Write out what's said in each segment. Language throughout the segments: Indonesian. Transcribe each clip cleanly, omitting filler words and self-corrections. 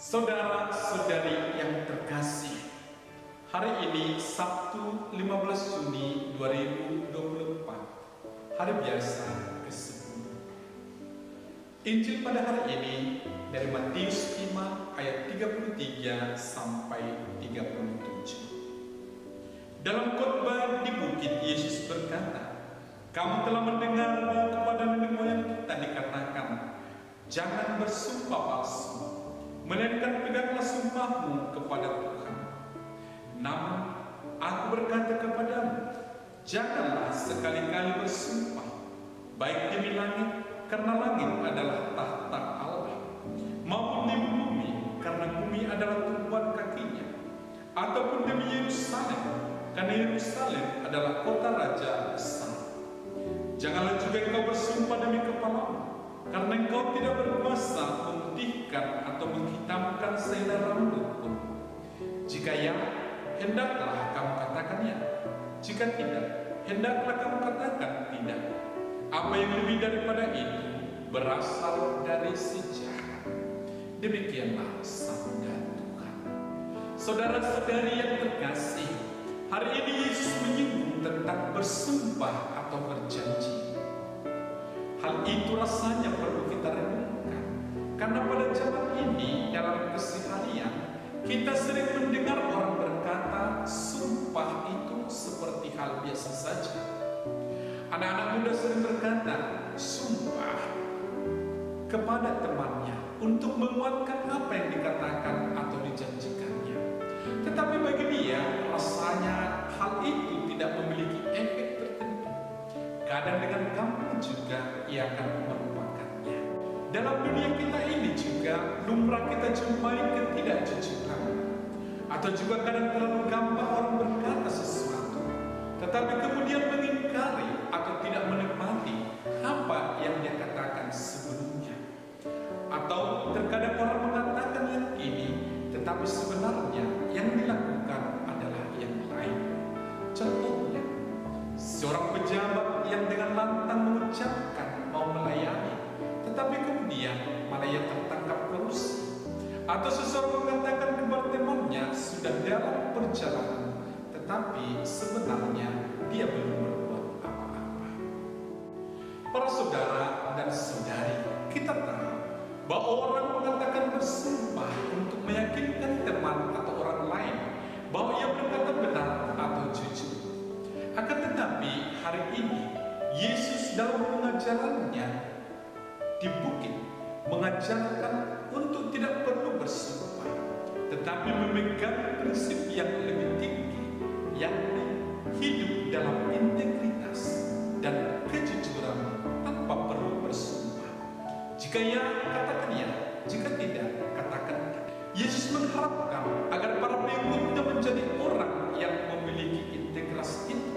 Saudara-saudari yang terkasih, hari ini Sabtu 15 Juni 2024, hari biasa ke-10. Injil pada hari ini dari Matius 5 ayat 33 sampai 37. Dalam khotbah di bukit, Yesus berkata, "Kamu telah mendengar kepada nenek moyang kita dikatakan, jangan bersumpah palsu, melainkan peganglah sumpahmu kepada Tuhan. Namun aku berkata kepadamu, janganlah sekali-kali bersumpah, baik demi langit, karena langit adalah tahta Allah, maupun demi bumi, karena bumi adalah tumpuan kakinya, ataupun demi Yerusalem, karena Yerusalem adalah kota raja besar. Janganlah juga engkau bersumpah demi kepalamu, karena engkau tidak berkuasa memutihkan atau menghitamkan sehelai rambut pun. Jika ya, hendaklah kamu katakan ya. Jika tidak, hendaklah kamu katakan tidak. Apa yang lebih daripada itu berasal dari sejarah." Demikianlah sabda Tuhan. Saudara-saudari yang terkasih, hari ini Yesus menyinggung tentang bersumpah atau berjanji. Hal itu rasanya perlu kita renungkan, karena pada zaman ini dalam keseharian kita sering mendengar orang berkata sumpah itu seperti hal biasa saja. Anak-anak muda sering berkata sumpah kepada temannya untuk menguatkan apa yang dikatakan atau dijanjikannya. Tetapi bagi dia rasanya hal itu tidak memiliki efek tertentu. Kadang dengan gampang juga ia akan melupakannya. Dalam dunia kita ini juga lumrah kita jumpai ketidakjujuran, atau juga kadang terlalu gampang orang berkata sesuatu, tetapi kemudian mengingkari atau tidak menikmati apa yang dia katakan sebelumnya. Atau terkadang orang mengatakan yang ini, tetapi sebenarnya yang dilakukan adalah yang lain. Contohnya, seorang pejabat yang dengan lantang mengucapkan mau melayani, tetapi kemudian malah ia tertangkap korupsi. Atau seseorang mengatakan kepada temannya sudah dalam perjalanan, tetapi sebenarnya dia belum berbuat apa-apa. Para saudara dan saudari, kita tahu bahwa orang mengatakan bersumpah untuk meyakinkan teman atau orang lain bahwa ia berkata benar atau jujur. Akan tetapi hari ini Yesus dalam pengajarannya di bukit mengajarkan untuk tidak perlu bersumpah, tetapi memegang prinsip yang lebih tinggi, yakni hidup dalam integritas dan kejujuran tanpa perlu bersumpah. Jika ya, katakan ya. Jika tidak, katakan tidak. Yesus mengharapkan agar para pengikutnya menjadi orang yang memiliki integritas itu.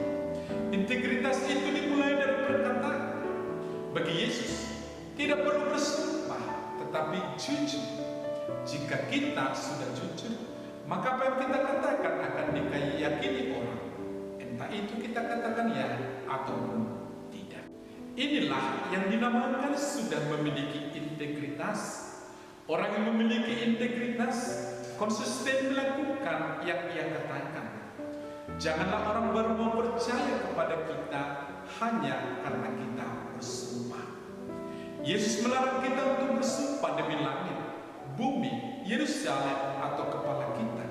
Integritas itu dimulai dari perkataan. Bagi Yesus, tidak perlu bersumpah, tetapi jujur. Jika kita sudah jujur, maka apa yang kita katakan akan diyakini orang. Entah itu kita katakan ya ataupun tidak. Inilah yang dinamakan sudah memiliki integritas. Orang yang memiliki integritas konsisten melakukan yang ia katakan. Janganlah orang baru mau percaya kepada kita hanya karena kita bersumpah. Yesus melarang kita untuk bersumpah demi langit, bumi, Yerusalem atau kepala kita.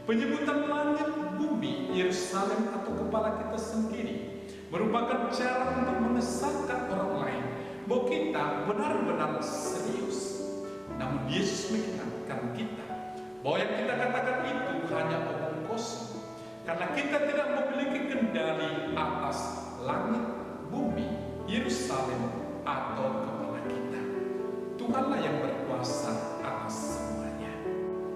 Penyebutan langit, bumi, Yerusalem atau kepala kita sendiri merupakan cara untuk mengesahkan orang lain bahwa kita benar-benar serius. Namun Yesus mengingatkan kita bahwa yang kita katakan itu hanya omong kosong, karena kita tidak memiliki kendali atas langit, bumi, Yerusalem atau kepala kita. Tuhanlah yang berkuasa atas semuanya.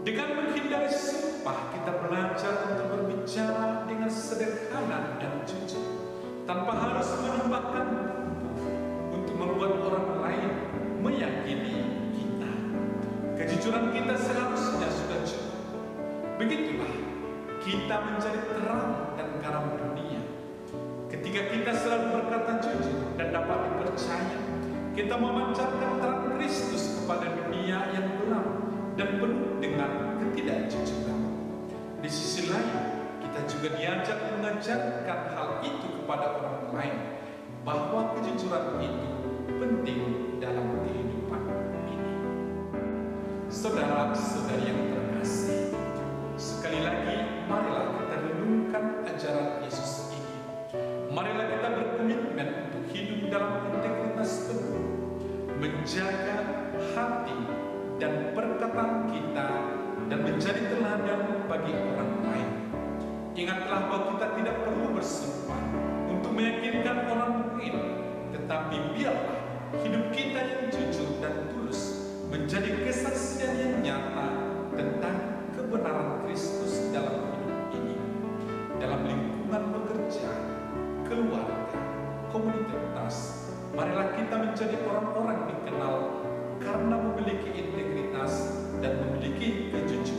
Dengan menghindari sumpah, kita belajar untuk berbicara dengan sederhana dan jujur, tanpa harus menambahkan bumbu untuk membuat orang lain meyakini kita. Kejujuran kita seharusnya sudah cukup. Begitulah kita menjadi terang dan garam dunia. Ketika kita selalu berkata jujur dan dapat dipercaya, kita memancarkan terang Kristus kepada dunia yang gelap dan penuh mengajarkan hal itu kepada orang lain, bahwa kejujuran itu penting dalam kehidupan ini. Saudara-saudari yang terkasih, sekali lagi marilah kita renungkan ajaran Yesus ini. Marilah kita berkomitmen untuk hidup dalam integritas penuh, menjaga hati dan perkataan kita, dan menjadi teladan bagi orang lain. Ingatlah bahwa kita tidak perlu bersumpah untuk meyakinkan orang lain, tetapi biarlah hidup kita yang jujur dan tulus menjadi kesaksian yang nyata tentang kebenaran Kristus dalam hidup ini. Dalam lingkungan bekerja, keluarga, komunitas, marilah kita menjadi orang-orang dikenal karena memiliki integritas dan memiliki kejujuran.